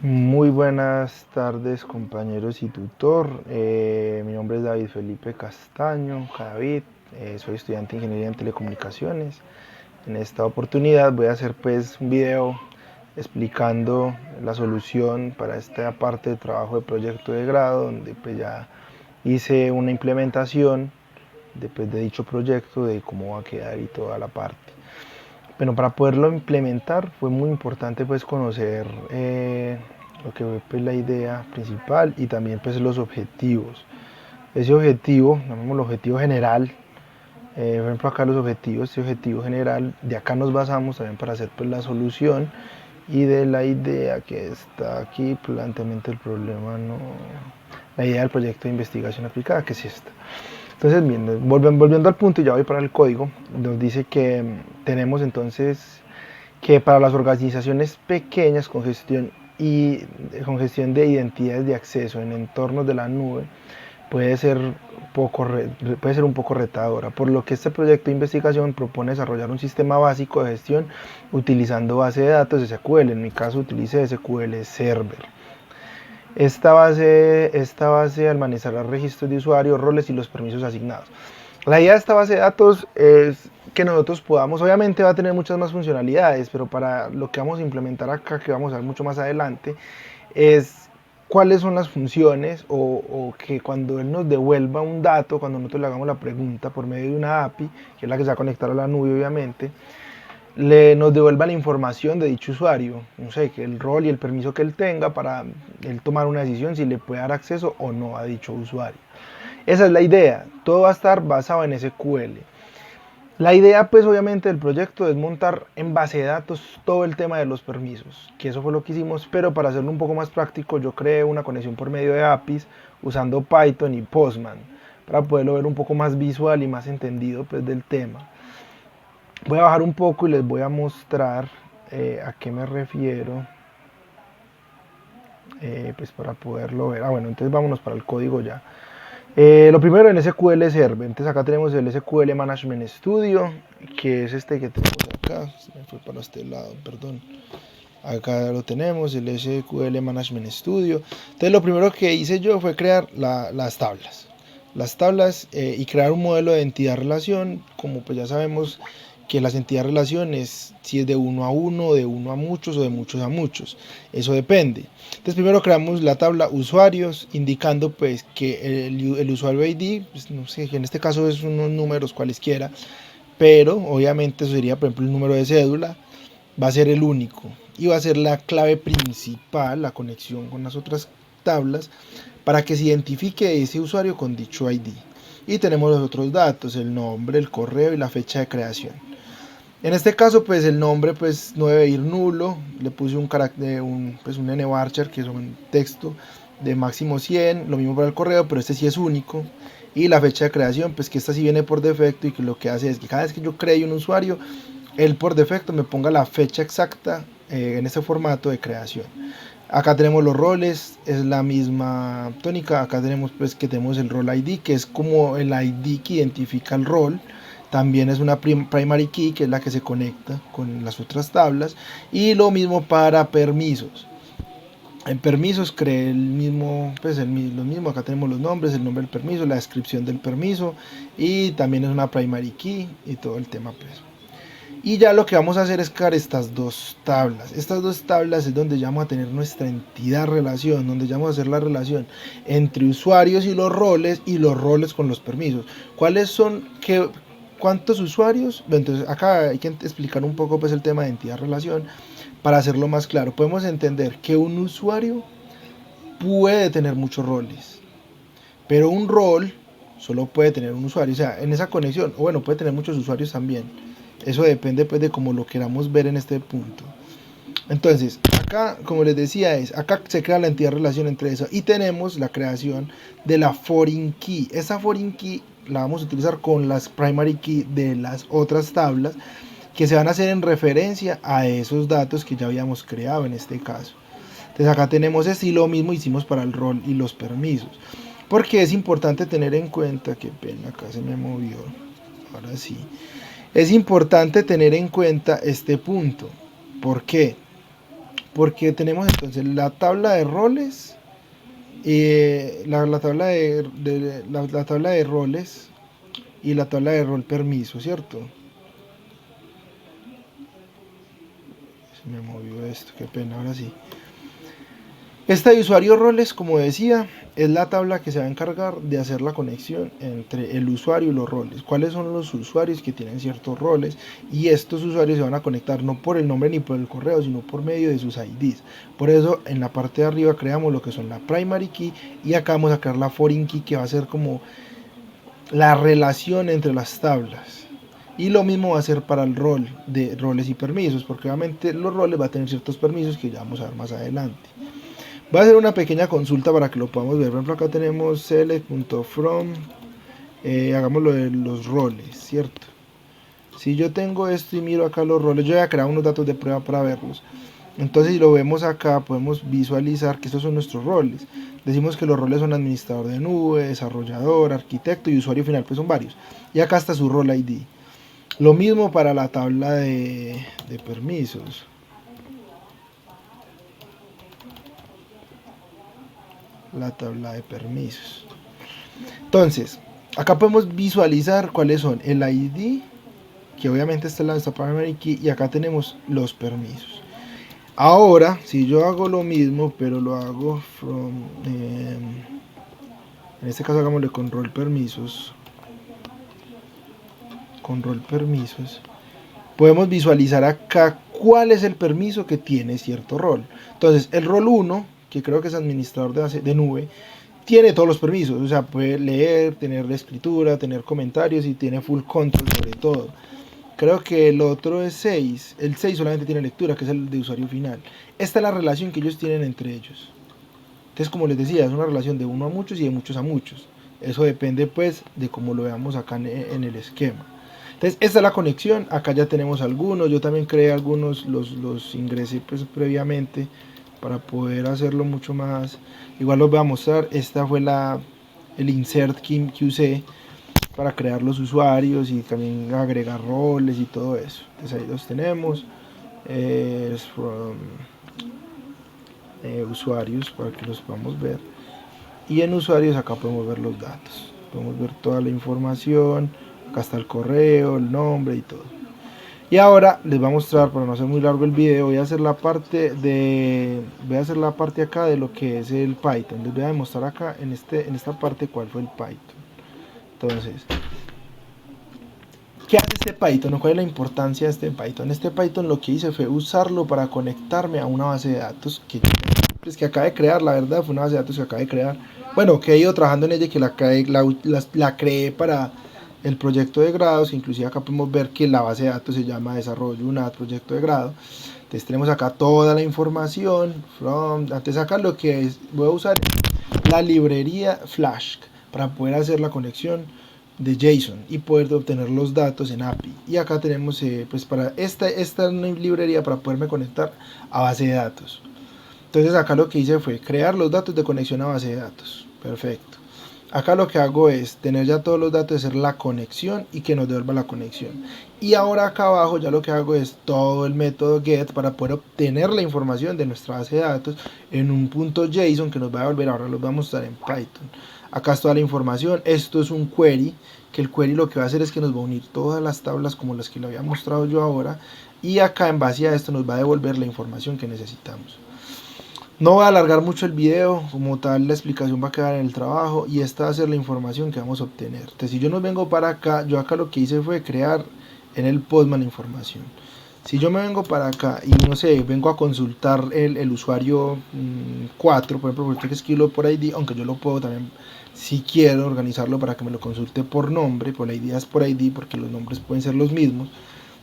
Muy buenas tardes, compañeros y tutor. Mi nombre es David Felipe Castaño, David. Soy estudiante de Ingeniería en Telecomunicaciones. En esta oportunidad voy a hacer pues un video explicando la solución para esta parte de trabajo de proyecto de grado, donde pues ya hice una implementación de dicho proyecto, de cómo va a quedar y toda la parte. Bueno, para poderlo implementar fue muy importante pues conocer lo que fue pues la idea principal y también pues los objetivos. Ese objetivo, llamémoslo objetivo general, por ejemplo acá los objetivos, este objetivo general, de acá nos basamos también para hacer pues la solución y de la idea que está aquí, planteamiento del problema, no, la idea del proyecto de investigación aplicada, que es esta. Entonces, bien, volviendo al punto, y ya voy para el código, nos dice que tenemos entonces que para las organizaciones pequeñas con gestión de identidades de acceso en entornos de la nube puede ser, puede ser un poco retadora, por lo que este proyecto de investigación propone desarrollar un sistema básico de gestión utilizando base de datos SQL. En mi caso utilicé SQL Server. Esta base almacenará registros de usuario, roles y los permisos asignados. La idea de esta base de datos es que nosotros podamos, obviamente va a tener muchas más funcionalidades, pero para lo que vamos a implementar acá, que vamos a ver mucho más adelante, es cuáles son las funciones o que cuando él nos devuelva un dato, cuando nosotros le hagamos la pregunta por medio de una API, que es la que se va a conectar a la nube obviamente, nos devuelva la información de dicho usuario, no sé, que el rol y el permiso que él tenga para él tomar una decisión si le puede dar acceso o no a dicho usuario. Esa es la idea, todo va a estar basado en SQL. La idea pues obviamente del proyecto es montar en base de datos todo el tema de los permisos, que eso fue lo que hicimos, pero para hacerlo un poco más práctico yo creé una conexión por medio de APIs usando Python y Postman para poderlo ver un poco más visual y más entendido pues del tema. Voy a bajar un poco y les voy a mostrar a qué me refiero, pues para poderlo ver. Bueno, entonces vámonos para el código ya. Lo primero en SQL Server, entonces acá tenemos el SQL Management Studio, que es este que tenemos acá, se me fue para este lado, perdón. Acá lo tenemos, el SQL Management Studio. Entonces lo primero que hice yo fue crear las tablas. Y crear un modelo de entidad-relación, como pues ya sabemos que las entidades-relaciones, si es de uno a uno, de uno a muchos o de muchos a muchos. Eso depende. Entonces primero creamos la tabla usuarios, indicando pues que el usuario ID, pues no sé, en este caso es unos números cualesquiera, pero obviamente eso sería por ejemplo el número de cédula, va a ser el único y va a ser la clave principal, la conexión con las otras tablas para que se identifique ese usuario con dicho ID. Y tenemos los otros datos, el nombre, el correo y la fecha de creación. En este caso pues el nombre pues no debe ir nulo, le puse un carácter, pues un nvarchar que es un texto de máximo 100, lo mismo para el correo, pero este sí es único. Y la fecha de creación, pues que esta sí viene por defecto y que lo que hace es que cada vez que yo cree un usuario, él por defecto me ponga la fecha exacta en este formato de creación. Acá tenemos los roles, es la misma tónica. Acá tenemos pues que tenemos el role ID, que es como el ID que identifica el rol. También es una primary key, que es la que se conecta con las otras tablas. Y lo mismo para permisos. En permisos creé el mismo, pues lo mismo. Acá tenemos los nombres, el nombre del permiso, la descripción del permiso. Y también es una primary key y todo el tema pues. Y ya lo que vamos a hacer es crear estas dos tablas. Estas dos tablas es donde ya vamos a tener nuestra entidad relación, donde ya vamos a hacer la relación entre usuarios y los roles con los permisos. ¿Cuáles son? ¿Cuántos usuarios? Entonces acá hay que explicar un poco pues el tema de entidad relación para hacerlo más claro. Podemos entender que un usuario puede tener muchos roles, pero un rol solo puede tener un usuario. O sea, en esa conexión, o bueno, puede tener muchos usuarios también. Eso depende pues de cómo lo queramos ver en este punto. Entonces, acá, como les decía, acá se crea la entidad relación entre eso. Y tenemos la creación de la foreign key. Esa foreign key la vamos a utilizar con las primary key de las otras tablas, que se van a hacer en referencia a esos datos que ya habíamos creado en este caso. Entonces acá tenemos esto y lo mismo hicimos para el rol y los permisos. Porque es importante tener en cuenta, qué pena, acá se me movió. Ahora sí. Es importante tener en cuenta este punto. ¿Por qué? porque tenemos entonces la tabla de roles, la tabla la tabla de roles y la tabla de rol permiso, ¿cierto? Se me movió esto, qué pena, ahora sí. Esta de usuario roles, como decía, es la tabla que se va a encargar de hacer la conexión entre el usuario y los roles. ¿Cuáles son los usuarios que tienen ciertos roles? Y estos usuarios se van a conectar no por el nombre ni por el correo, sino por medio de sus IDs. Por eso en la parte de arriba creamos lo que son la primary key y acá vamos a crear la foreign key, que va a ser como la relación entre las tablas. Y lo mismo va a ser para el rol de roles y permisos, porque obviamente los roles va a tener ciertos permisos que ya vamos a ver más adelante. Voy a hacer una pequeña consulta para que lo podamos ver. Por ejemplo, acá tenemos select.from, hagámoslo de los roles, ¿cierto? Si yo tengo esto y miro acá los roles, yo voy a crear unos datos de prueba para verlos. Entonces, si lo vemos acá, podemos visualizar que estos son nuestros roles. Decimos que los roles son administrador de nube, desarrollador, arquitecto y usuario final, pues son varios. Y acá está su role ID. Lo mismo para la tabla de permisos. La tabla de permisos. Entonces, acá podemos visualizar cuáles son el ID, que obviamente está en la primary key, y acá tenemos los permisos. Ahora, si yo hago lo mismo, pero lo hago from, en este caso hagámosle con rol permisos, podemos visualizar acá cuál es el permiso que tiene cierto rol. Entonces, el rol 1, que creo que es administrador de nube, tiene todos los permisos, o sea, puede leer, tener escritura, tener comentarios y tiene full control sobre todo. Creo que el otro es 6, el 6 solamente tiene lectura, que es el de usuario final. Esta es la relación que ellos tienen entre ellos. Entonces, como les decía, es una relación de uno a muchos y de muchos a muchos. Eso depende pues de cómo lo veamos acá en el esquema. Entonces, esta es la conexión. Acá ya tenemos algunos. Yo también creé algunos, los ingresé pues previamente para poder hacerlo mucho más. Igual los voy a mostrar. Esta fue el insert que usé para crear los usuarios y también agregar roles y todo eso. Entonces ahí los tenemos. Usuarios para que los podamos ver. Y en usuarios acá podemos ver los datos. Podemos ver toda la información. Acá está el correo, el nombre y todo. Y ahora les voy a mostrar, para no hacer muy largo el video, voy a hacer la parte acá de lo que es el Python. Les voy a demostrar acá en esta parte cuál fue el Python. Entonces, ¿qué hace este Python? ¿Cuál es la importancia de este Python? Este Python lo que hice fue usarlo para conectarme a una base de datos que acabé de crear. La verdad fue una base de datos que acabé de crear. Bueno, que he ido trabajando en ella y que la creé para el proyecto de grados, que inclusive acá podemos ver que la base de datos se llama desarrollo UNAD proyecto de grado. Entonces tenemos acá toda la información. Antes acá lo que voy a usar es la librería Flask para poder hacer la conexión de JSON y poder obtener los datos en API. Y acá tenemos pues para esta librería para poderme conectar a base de datos. Entonces acá lo que hice fue crear los datos de conexión a base de datos. Perfecto. Acá lo que hago es tener ya todos los datos, hacer la conexión y que nos devuelva la conexión. Y ahora acá abajo ya lo que hago es todo el método get para poder obtener la información de nuestra base de datos en un punto JSON que nos va a devolver. Ahora los vamos a mostrar en Python. Acá está la información. Esto es un query, que el query lo que va a hacer es que nos va a unir todas las tablas como las que le había mostrado yo ahora. Y acá en base a esto nos va a devolver la información que necesitamos. No voy a alargar mucho el video, como tal la explicación va a quedar en el trabajo y esta va a ser la información que vamos a obtener. Entonces, si yo no vengo para acá, yo acá lo que hice fue crear en el Postman la información. Si yo me vengo para acá y no sé, vengo a consultar el usuario 4, por ejemplo, porque tengo que escribirlo por ID, aunque yo lo puedo también, si quiero, organizarlo para que me lo consulte por nombre, por ID es por ID, porque los nombres pueden ser los mismos.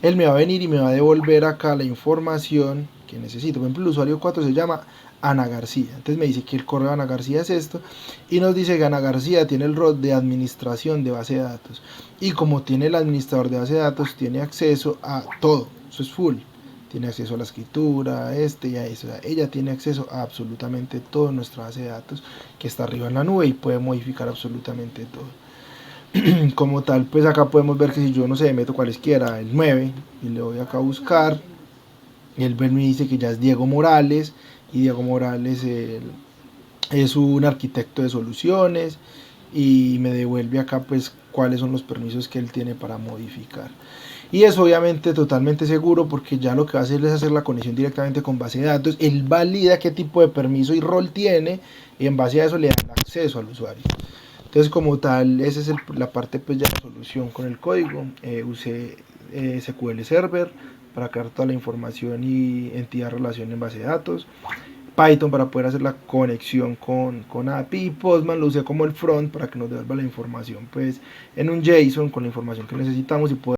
Él me va a venir y me va a devolver acá la información que necesito. Por ejemplo, el usuario 4 se llama Ana García. Entonces me dice que el correo de Ana García es esto y nos dice que Ana García tiene el rol de administración de base de datos y como tiene el administrador de base de datos tiene acceso a todo, eso es full, tiene acceso a la escritura, y a eso. O sea, ella tiene acceso a absolutamente toda nuestra base de datos que está arriba en la nube y puede modificar absolutamente todo. Como tal, pues acá podemos ver que si yo no sé, meto cualesquiera el 9 y le voy acá a buscar, Él me dice que ya es Diego Morales, y Diego Morales es un arquitecto de soluciones, y me devuelve acá pues cuáles son los permisos que él tiene para modificar. Y es obviamente totalmente seguro porque ya lo que va a hacer es hacer la conexión directamente con base de datos. Él valida qué tipo de permiso y rol tiene, y en base a eso le dan acceso al usuario. Entonces, como tal, esa es la parte pues ya de solución con el código. Usé SQL Server para crear toda la información y entidad relación en base de datos. Python para poder hacer la conexión con API, y Postman lo usé como el front para que nos devuelva la información pues en un JSON con la información que necesitamos y poder